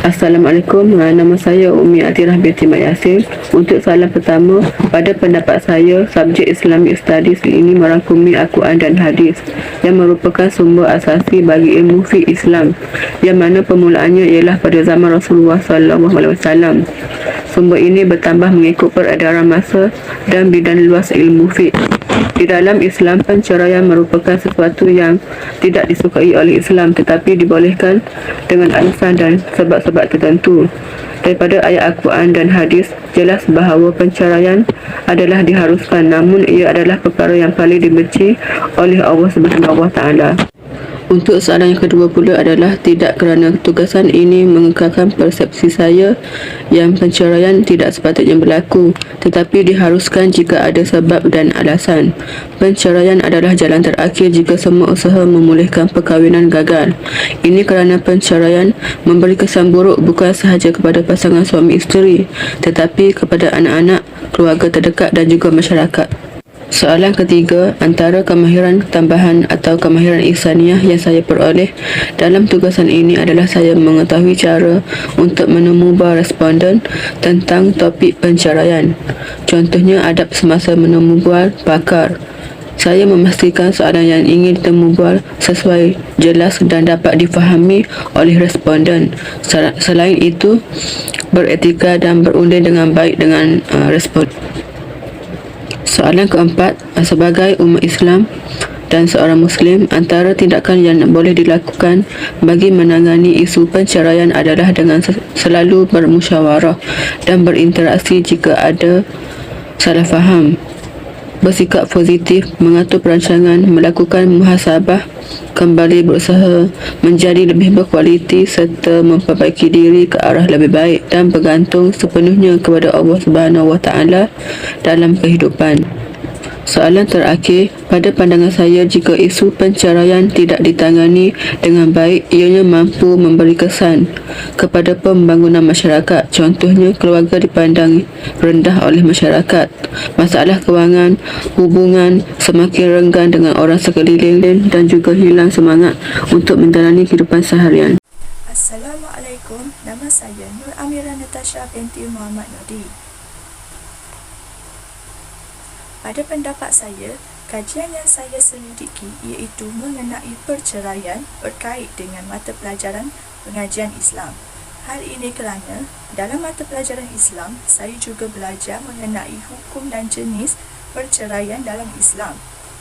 Assalamualaikum, nama saya Umi Atirah binti Mat Yasir. Untuk soalan pertama, pada pendapat saya, subjek Islamic Studies ini merangkumi Al-Quran dan Hadis yang merupakan sumber asasi bagi ilmu fiqh Islam, yang mana permulaannya ialah pada zaman Rasulullah SAW. Sumber ini bertambah mengikut peredaran masa dan bidang luas ilmu fiqh. Di dalam Islam, penceraian merupakan sesuatu yang tidak disukai oleh Islam tetapi dibolehkan dengan alasan dan sebab-sebab tertentu. Daripada ayat Al-Quran dan hadis, jelas bahawa penceraian adalah diharuskan, namun ia adalah perkara yang paling dibenci oleh Allah Subhanahu Wa Taala. Untuk soalan yang kedua pula adalah tidak, kerana tugasan ini mengekalkan persepsi saya yang penceraian tidak sepatutnya berlaku, tetapi diharuskan jika ada sebab dan alasan. Penceraian adalah jalan terakhir jika semua usaha memulihkan perkahwinan gagal. Ini kerana penceraian memberi kesan buruk bukan sahaja kepada pasangan suami isteri, tetapi kepada anak-anak, keluarga terdekat dan juga masyarakat. Soalan ketiga, antara kemahiran tambahan atau kemahiran ihsaniah yang saya peroleh dalam tugasan ini adalah saya mengetahui cara untuk menemu responden tentang topik penceraian. Contohnya, adab semasa menemu pakar. Saya memastikan soalan yang ingin ditemu sesuai, jelas dan dapat difahami oleh responden. Selain itu, beretika dan berunding dengan baik dengan responden. Soalan keempat, sebagai umat Islam dan seorang Muslim, antara tindakan yang boleh dilakukan bagi menangani isu penceraian adalah dengan selalu bermusyawarah dan berinteraksi jika ada salah faham, bersikap positif, mengatur perancangan, melakukan muhasabah, kembali berusaha menjadi lebih berkualiti serta memperbaiki diri ke arah lebih baik dan bergantung sepenuhnya kepada Allah Subhanahu Wa Taala dalam kehidupan. Soalan terakhir, pada pandangan saya, jika isu penceraian tidak ditangani dengan baik, ianya mampu memberi kesan kepada pembangunan masyarakat. Contohnya, keluarga dipandang rendah oleh masyarakat, masalah kewangan, hubungan semakin renggan dengan orang sekeliling dan juga hilang semangat untuk menjalani kehidupan seharian. Assalamualaikum, nama saya Nur Amira Natasha binti Muhammad Nodi. Pada pendapat saya, kajian yang saya selidiki iaitu mengenai perceraian berkait dengan mata pelajaran pengajian Islam. Hal ini kerana dalam mata pelajaran Islam, saya juga belajar mengenai hukum dan jenis perceraian dalam Islam.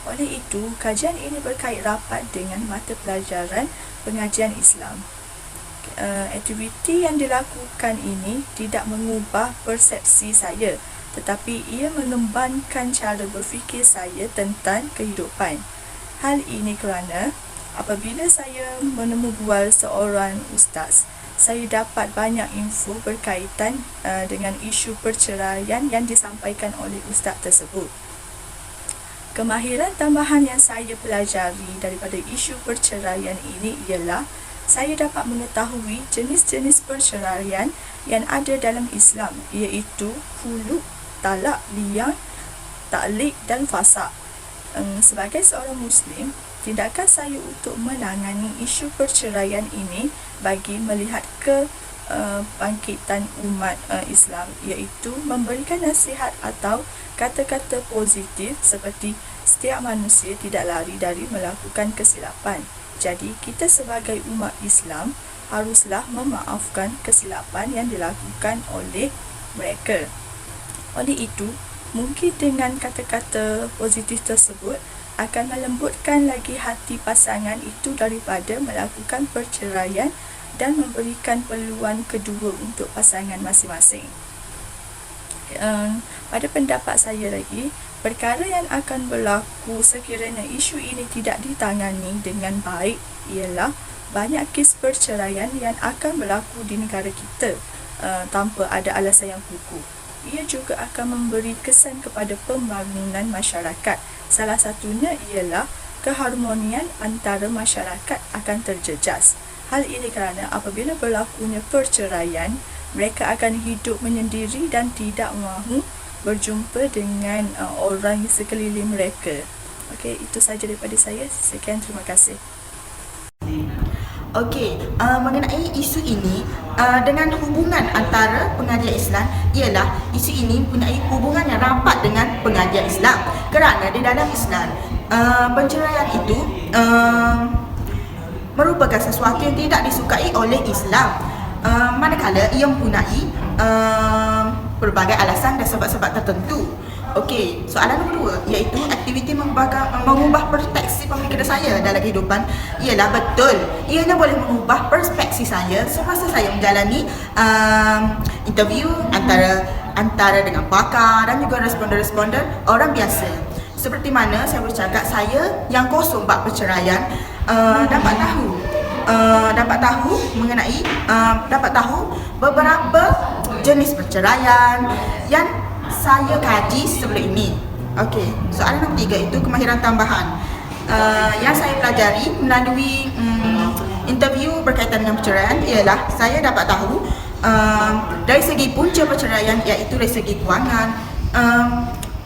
Oleh itu, kajian ini berkait rapat dengan mata pelajaran pengajian Islam. Aktiviti yang dilakukan ini tidak mengubah persepsi saya, tetapi ia mengembangkan cara berfikir saya tentang kehidupan. Hal ini kerana apabila saya menemu seorang ustaz, saya dapat banyak info berkaitan dengan isu perceraian yang disampaikan oleh ustaz tersebut. Kemahiran tambahan yang saya pelajari daripada isu perceraian ini ialah saya dapat mengetahui jenis-jenis perceraian yang ada dalam Islam, iaitu khulud, talak, liang, taklik dan fasaq. Sebagai seorang Muslim, tindakan saya untuk menangani isu perceraian ini bagi melihat kebangkitan umat Islam, iaitu memberikan nasihat atau kata-kata positif seperti setiap manusia tidak lari dari melakukan kesilapan. Jadi, kita sebagai umat Islam haruslah memaafkan kesilapan yang dilakukan oleh mereka. Oleh itu, mungkin dengan kata-kata positif tersebut akan melembutkan lagi hati pasangan itu daripada melakukan perceraian dan memberikan peluang kedua untuk pasangan masing-masing. Pada pendapat saya lagi, perkara yang akan berlaku sekiranya isu ini tidak ditangani dengan baik ialah banyak kes perceraian yang akan berlaku di negara kita tanpa ada alasan yang kukuh. Ia juga akan memberi kesan kepada pembangunan masyarakat. Salah satunya ialah keharmonian antara masyarakat akan terjejas. Hal ini kerana apabila berlakunya perceraian, mereka akan hidup menyendiri dan tidak mahu berjumpa dengan orang sekeliling mereka. Okey, itu sahaja daripada saya. Sekian, terima kasih. Okey, mengenai isu ini dengan hubungan antara pengajian Islam ialah isu ini mempunyai hubungan yang rapat dengan pengajian Islam. Kerana di dalam Islam penceraian itu merupakan sesuatu yang tidak disukai oleh Islam, manakala ia mempunyai pelbagai alasan dan sebab-sebab tertentu. Okey, soalan nombor 2 iaitu aktiviti mengubah perspektif pemikiran saya dalam kehidupan ialah betul. Ianya boleh mengubah perspektif saya semasa saya menjalani interview antara dengan pakar dan juga responden-responden orang biasa. Seperti mana saya bercakap, saya yang kosong bab perceraian dapat tahu beberapa jenis perceraian yang saya kaji sebelum ini. Okey, soalan nombor 3 itu kemahiran tambahan yang saya pelajari melalui interview berkaitan dengan perceraian ialah saya dapat tahu dari segi punca perceraian, iaitu dari segi kewangan.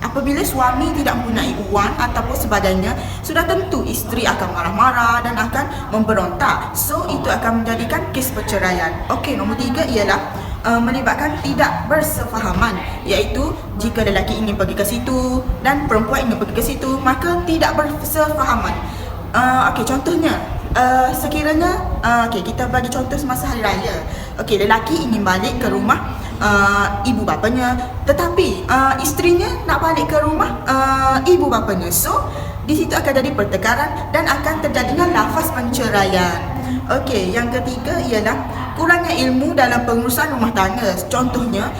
Apabila suami tidak mempunyai wang ataupun sebagainya, sudah tentu isteri akan marah-marah dan akan memberontak. So, itu akan menjadikan kes perceraian. Okey, nombor 3 ialah melibatkan tidak bersefahaman, iaitu jika lelaki ingin pergi ke situ dan perempuan ingin pergi ke situ, maka tidak bersefahaman. Okey, contohnya sekiranya kita bagi contoh semasa hari raya. Okey, lelaki ingin balik ke rumah ibu bapanya, tetapi isterinya nak balik ke rumah ibu bapanya. So, di situ akan jadi pertengkaran dan akan terjadinya lafaz penceraian. Okey, yang ketiga ialah kurangnya ilmu dalam pengurusan rumah tangga. Contohnya,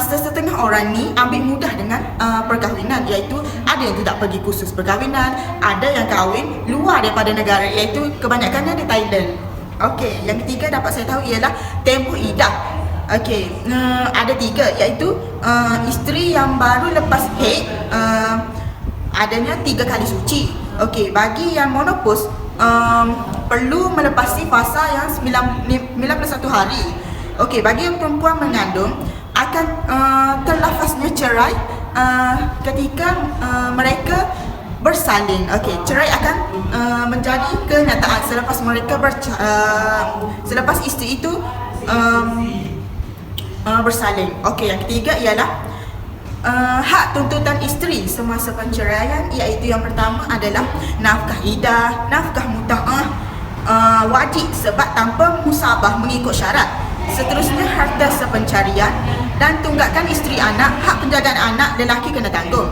setengah orang ni ambil mudah dengan perkahwinan, iaitu ada yang tidak pergi kursus perkahwinan, ada yang kahwin luar daripada negara, iaitu kebanyakannya di Thailand. Okey, yang ketiga dapat saya tahu ialah tempoh iddah. Okey, ada 3, iaitu isteri yang baru lepas haid adanya 3 kali suci. Okey, bagi yang menopause perlu melepasi fasa yang 91 hari. Okey, bagi yang perempuan mengandung akan terlafaznya cerai ketika mereka bersalin. Okey, cerai akan menjadi kenyataan selepas mereka selepas isteri itu bersalin. Okey, yang ketiga ialah hak tuntutan isteri semasa penceraian, iaitu yang pertama adalah nafkah iddah, nafkah muta'ah wajib sebab tanpa musabah mengikut syarat. Seterusnya harta sepencarian dan tunggakan isteri anak, hak penjagaan anak lelaki kena tanggung,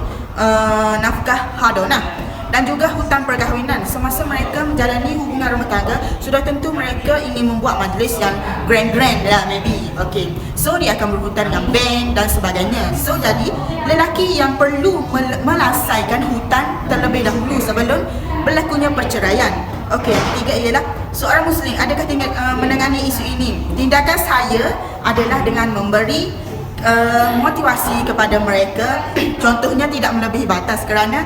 nafkah hadonah dan juga hutang perkahwinan. Semasa mereka menjalani hubungan rumah tangga, sudah tentu mereka ingin membuat majlis yang grand-grand lah maybe. Okey, so dia akan berhutang dengan bank dan sebagainya. So jadi lelaki yang perlu melasaikan hutang terlebih dahulu sebelum berlakunya perceraian. Okey, yang ketiga ialah seorang Muslim adakah menangani isu ini? Tindakan saya adalah dengan memberi motivasi kepada mereka. Contohnya tidak melebihi batas, kerana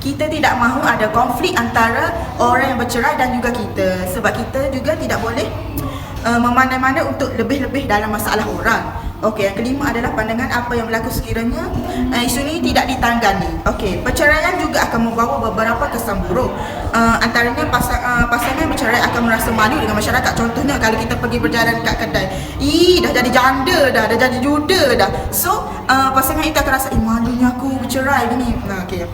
kita tidak mahu ada konflik antara orang yang bercerai dan juga kita. Sebab kita juga tidak boleh memandai-mandai untuk lebih-lebih dalam masalah orang. Okey, yang kelima adalah pandangan apa yang berlaku sekiranya isu ini tidak ditangani. Okey, perceraian juga akan membawa beberapa kesan buruk. Antaranya pasangan bercerai akan merasa malu dengan masyarakat. Contohnya kalau kita pergi berjalan kat kedai, dah jadi janda dah jadi juda dah. So, pasangan itu akan rasa, malunya aku bercerai gini. Okey.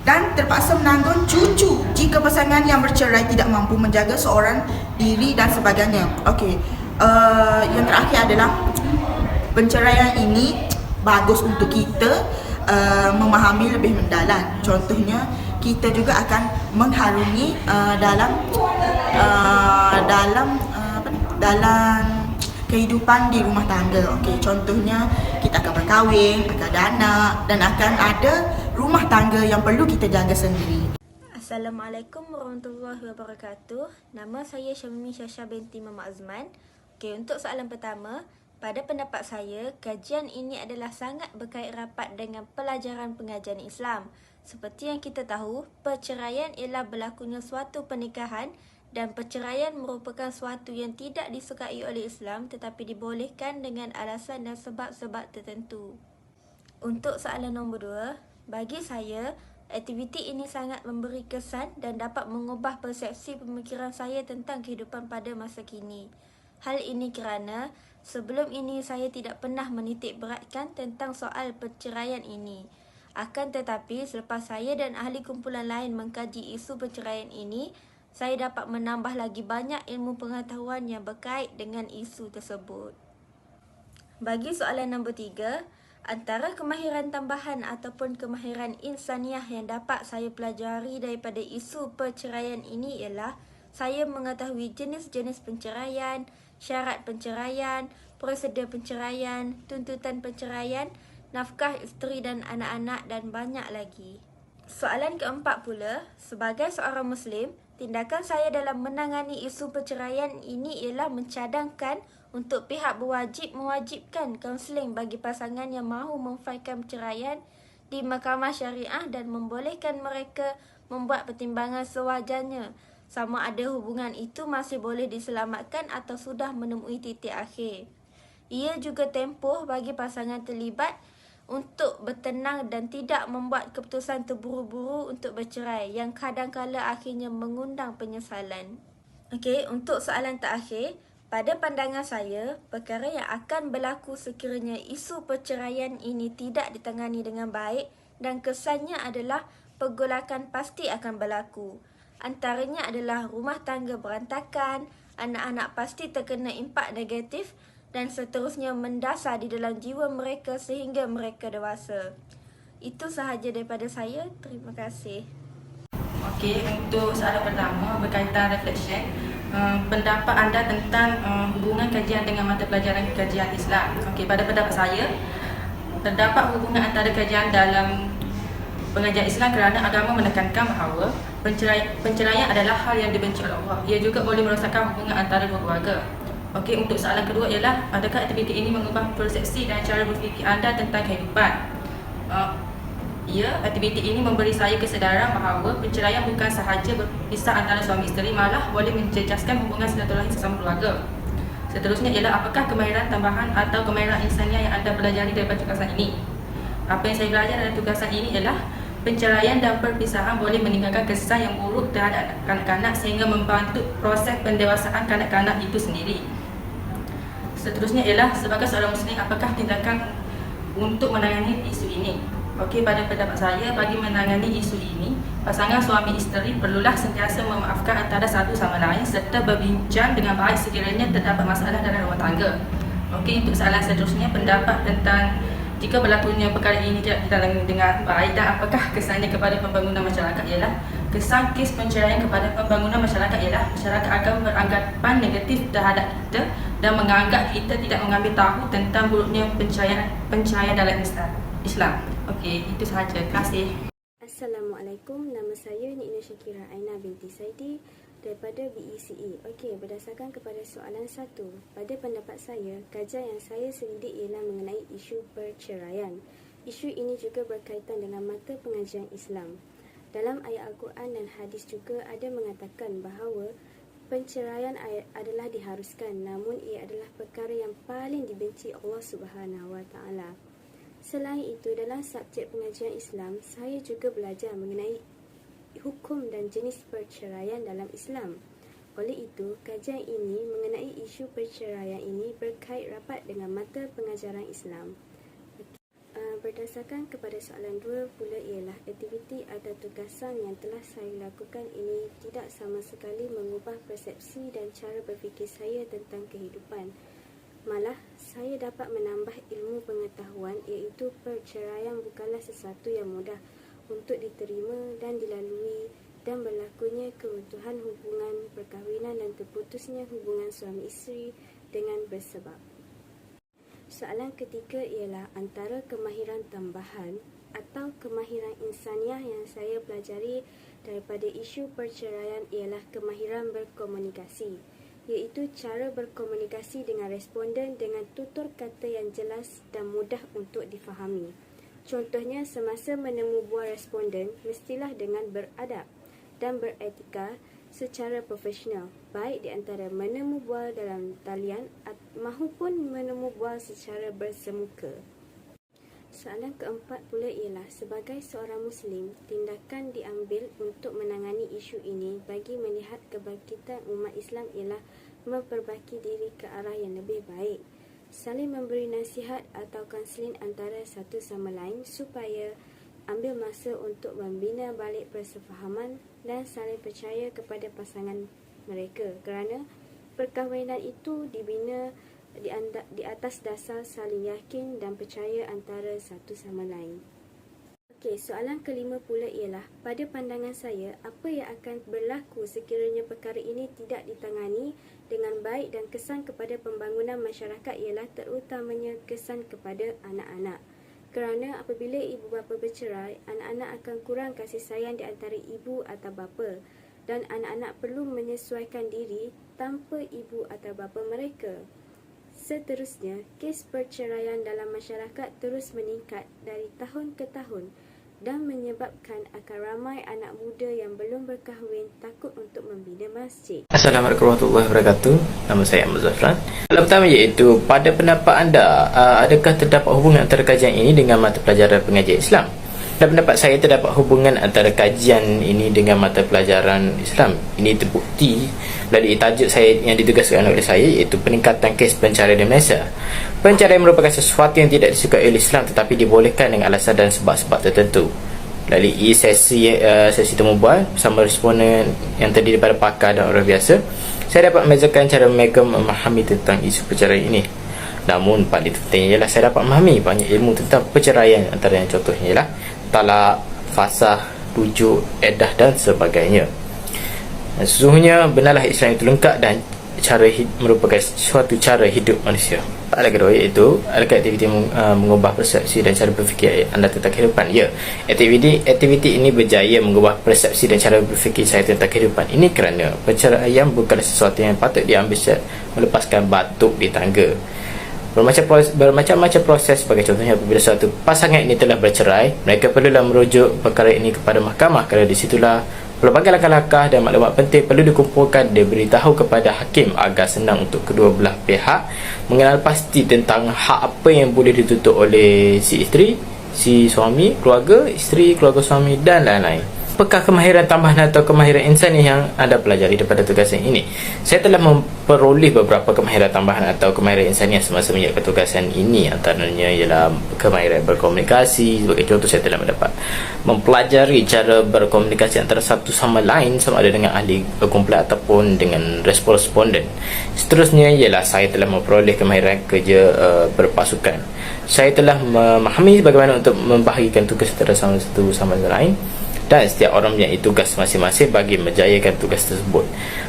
Dan terpaksa menanggung cucu jika pasangan yang bercerai tidak mampu menjaga seorang diri dan sebagainya. Okey, yang terakhir adalah penceraian ini bagus untuk kita memahami lebih mendalam. Contohnya, kita juga akan mengharungi dalam kehidupan di rumah tangga. Okey, contohnya kita akan berkahwin, akan ada anak dan akan ada rumah tangga yang perlu kita jaga sendiri. Assalamualaikum warahmatullahi wabarakatuh. Nama saya Syamimi Syasha binti Mama Azman. Okey, untuk soalan pertama, pada pendapat saya, kajian ini adalah sangat berkait rapat dengan pelajaran pengajian Islam. Seperti yang kita tahu, perceraian ialah berlakunya suatu pernikahan dan perceraian merupakan suatu yang tidak disukai oleh Islam tetapi dibolehkan dengan alasan dan sebab-sebab tertentu. Untuk soalan nombor 2, bagi saya, Aktiviti ini sangat memberi kesan dan dapat mengubah persepsi pemikiran saya tentang kehidupan pada masa kini. Hal ini kerana sebelum ini saya tidak pernah menitik beratkan tentang soal perceraian ini. Akan tetapi selepas saya dan ahli kumpulan lain mengkaji isu perceraian ini, saya dapat menambah lagi banyak ilmu pengetahuan yang berkait dengan isu tersebut. Bagi soalan nombor 3, antara kemahiran tambahan ataupun kemahiran insaniah yang dapat saya pelajari daripada isu perceraian ini ialah saya mengetahui jenis-jenis penceraian, syarat penceraian, prosedur penceraian, tuntutan penceraian, nafkah isteri dan anak-anak dan banyak lagi. Soalan keempat pula, sebagai seorang Muslim, tindakan saya dalam menangani isu perceraian ini ialah mencadangkan untuk pihak berwajib mewajibkan kaunseling bagi pasangan yang mahu memfailkan perceraian di mahkamah syariah dan membolehkan mereka membuat pertimbangan sewajarnya sama ada hubungan itu masih boleh diselamatkan atau sudah menemui titik akhir. Ia juga tempoh bagi pasangan terlibat untuk bertenang dan tidak membuat keputusan terburu-buru untuk bercerai yang kadang-kala akhirnya mengundang penyesalan. Okey, untuk soalan terakhir, pada pandangan saya, perkara yang akan berlaku sekiranya isu perceraian ini tidak ditangani dengan baik dan kesannya adalah pergolakan pasti akan berlaku. Antaranya adalah rumah tangga berantakan, anak-anak pasti terkena impak negatif dan seterusnya mendasar di dalam jiwa mereka sehingga mereka dewasa. Itu sahaja daripada saya. Terima kasih. Okey, untuk soalan pertama berkaitan reflection, pendapat anda tentang hubungan kajian dengan mata pelajaran kajian Islam. Okey, pada pendapat saya, terdapat hubungan antara kajian dalam pengajian Islam kerana agama menekankan bahawa penceraian adalah hal yang dibenci oleh Allah. Ia juga boleh merosakkan hubungan antara dua keluarga. Okey, untuk soalan kedua ialah adakah aktiviti ini mengubah persepsi dan cara berfikir anda tentang kehidupan? Ya, aktiviti ini memberi saya kesedaran bahawa perceraian bukan sahaja berpisah antara suami isteri, malah boleh menjejaskan hubungan silaturahim sesama keluarga. Seterusnya ialah apakah kemahiran tambahan atau kemahiran insaniah yang anda pelajari daripada tugasan ini? Apa yang saya belajar dalam tugasan ini ialah penceraian dan perpisahan boleh meninggalkan kesan yang buruk terhadap kanak-kanak sehingga membantu proses pendewasaan kanak-kanak itu sendiri. Seterusnya ialah sebagai seorang Muslim, apakah tindakan untuk menangani isu ini? Okey, pada pendapat saya, bagi menangani isu ini, pasangan suami isteri perlulah sentiasa memaafkan antara satu sama lain serta berbincang dengan baik sekiranya terdapat masalah dalam rumah tangga. Okey, untuk soalan seterusnya, pendapat tentang jika berlakunya perkara ini tidak ditangani dengan baik dan apakah kesannya kepada pembangunan masyarakat ialah kesan kes perceraian kepada pembangunan masyarakat ialah masyarakat akan beranggapan negatif terhadap kita dan menganggap kita tidak mengambil tahu tentang buruknya perceraian dalam Islam. Okey, itu sahaja. Terima kasih. Assalamualaikum, nama saya Nikna Syakira Aina binti Saidi daripada BECE. Okey, berdasarkan kepada soalan 1, pada pendapat saya, kajian yang saya selidik ialah mengenai isu perceraian. Isu ini juga berkaitan dengan mata pengajian Islam. Dalam ayat Al-Quran dan hadis juga ada mengatakan bahawa penceraian adalah diharuskan, namun ia adalah perkara yang paling dibenci Allah Subhanahu Wa Taala. Selain itu, dalam subjek pengajian Islam, saya juga belajar mengenai hukum dan jenis perceraian dalam Islam. Oleh itu, kajian ini mengenai isu perceraian ini berkait rapat dengan mata pengajaran Islam. Berdasarkan kepada soalan 2 pula ialah aktiviti atau tugasan yang telah saya lakukan ini tidak sama sekali mengubah persepsi dan cara berfikir saya tentang kehidupan. Malah, saya dapat menambah ilmu pengetahuan iaitu perceraian bukanlah sesuatu yang mudah untuk diterima dan dilalui dan berlakunya keruntuhan hubungan perkahwinan dan terputusnya hubungan suami isteri dengan bersebab. Soalan ketiga ialah antara kemahiran tambahan atau kemahiran insaniah yang saya pelajari daripada isu perceraian ialah kemahiran berkomunikasi, iaitu cara berkomunikasi dengan responden dengan tutur kata yang jelas dan mudah untuk difahami. Contohnya, semasa menemu bual responden, mestilah dengan beradab dan beretika secara profesional, baik di antara menemu bual dalam talian maupun menemu bual secara bersemuka. Soalan keempat pula ialah, sebagai seorang Muslim, tindakan diambil untuk menangani isu ini bagi melihat kebangkitan umat Islam ialah memperbaiki diri ke arah yang lebih baik, saling memberi nasihat atau kaunseling antara satu sama lain supaya ambil masa untuk membina balik persefahaman dan saling percaya kepada pasangan mereka, kerana perkahwinan itu dibina di atas dasar saling yakin dan percaya antara satu sama lain. Okey, soalan kelima pula ialah, pada pandangan saya, apa yang akan berlaku sekiranya perkara ini tidak ditangani dengan baik dan kesan kepada pembangunan masyarakat ialah terutamanya kesan kepada anak-anak. Kerana apabila ibu bapa bercerai, anak-anak akan kurang kasih sayang di antara ibu atau bapa dan anak-anak perlu menyesuaikan diri tanpa ibu atau bapa mereka. Seterusnya, kes perceraian dalam masyarakat terus meningkat dari tahun ke tahun dan menyebabkan akan ramai anak muda yang belum berkahwin takut untuk membina masjid. Assalamualaikum warahmatullahi wabarakatuh. Nama saya Ahmad Zafran. Soalan pertama iaitu, pada pendapat anda, adakah terdapat hubungan antara kajian ini dengan mata pelajaran pengajian Islam? Pada pendapat saya, terdapat hubungan antara kajian ini dengan mata pelajaran Islam. Ini terbukti melalui tajuk saya yang ditugaskan oleh saya, iaitu peningkatan kes pencarian di Malaysia. Pencarian merupakan sesuatu yang tidak disukai oleh Islam tetapi dibolehkan dengan alasan dan sebab-sebab tertentu. Melalui sesi temu bual bersama responden yang terdiri daripada pakar dan orang biasa, saya dapat membezakan cara mereka memahami tentang isu perceraian ini. Namun paling pentingnya ialah saya dapat memahami banyak ilmu tentang perceraian, antaranya contohnya ialah talak, fasah, rujuk, edah dan sebagainya. Dan sesungguhnya benarlah Islam itu lengkap dan merupakan suatu cara hidup manusia. Soalan kedua iaitu, adakah aktiviti mengubah persepsi dan cara berfikir anda tentang kehidupan? Ya, aktiviti ini berjaya mengubah persepsi dan cara berfikir saya tentang kehidupan ini kerana perceraian bukanlah sesuatu yang patut diambil melepaskan batuk di tangga. Bermacam-macam proses, sebagai contohnya apabila suatu pasangan ini telah bercerai, mereka perlulah merujuk perkara ini kepada mahkamah, kerana di situlah pelbagai langkah-langkah dan maklumat penting perlu dikumpulkan dan diberitahu kepada hakim agar senang untuk kedua belah pihak mengenal pasti tentang hak apa yang boleh dituntut oleh si isteri, si suami, keluarga isteri, keluarga suami dan lain-lain. Apakah kemahiran tambahan atau kemahiran insani yang anda pelajari daripada tugasan ini? Saya telah memperoleh beberapa kemahiran tambahan atau kemahiran insani semasa menjalankan tugasan ini. Antaranya ialah kemahiran berkomunikasi. Sebagai contoh, saya telah mendapat mempelajari cara berkomunikasi antara satu sama lain, sama ada dengan ahli kumpulan ataupun dengan responden. Seterusnya ialah saya telah memperoleh kemahiran kerja berpasukan. Saya telah memahami bagaimana untuk membahagikan tugas antara satu sama lain, dan setiap orang mempunyai tugas masing-masing bagi menjayakan tugas tersebut.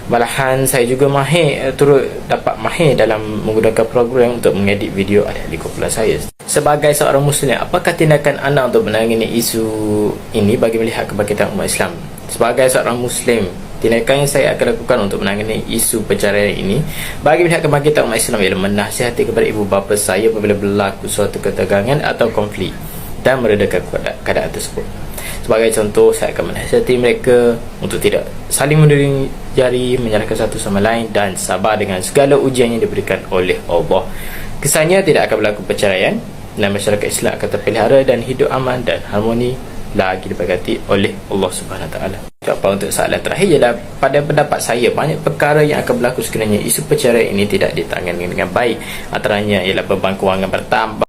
Malahan saya juga turut dapat mahir dalam menggunakan program untuk mengedit video ahli kumpulan saya. Sebagai seorang Muslim, apakah tindakan anda untuk menangani isu ini bagi melihat kebangkitan umat Islam? Sebagai seorang Muslim, tindakan yang saya akan lakukan untuk menangani isu perceraian ini bagi melihat kebangkitan umat Islam ialah menasihati kepada ibu bapa saya apabila berlaku suatu ketegangan atau konflik dan meredakan keadaan tersebut. Sebagai contoh, saya akan menasihati mereka untuk tidak saling menuding jari, menyalahkan satu sama lain dan sabar dengan segala ujian yang diberikan oleh Allah. Kesannya tidak akan berlaku perceraian dan masyarakat Islam akan terpelihara dan hidup aman dan harmoni lagi diberkati oleh Allah Subhanahu Wa Taala. Jawapan untuk soalan terakhir ialah, pada pendapat saya banyak perkara yang akan berlaku sekiranya isu perceraian ini tidak ditangani dengan baik. Antaranya ialah beban kewangan bertambah,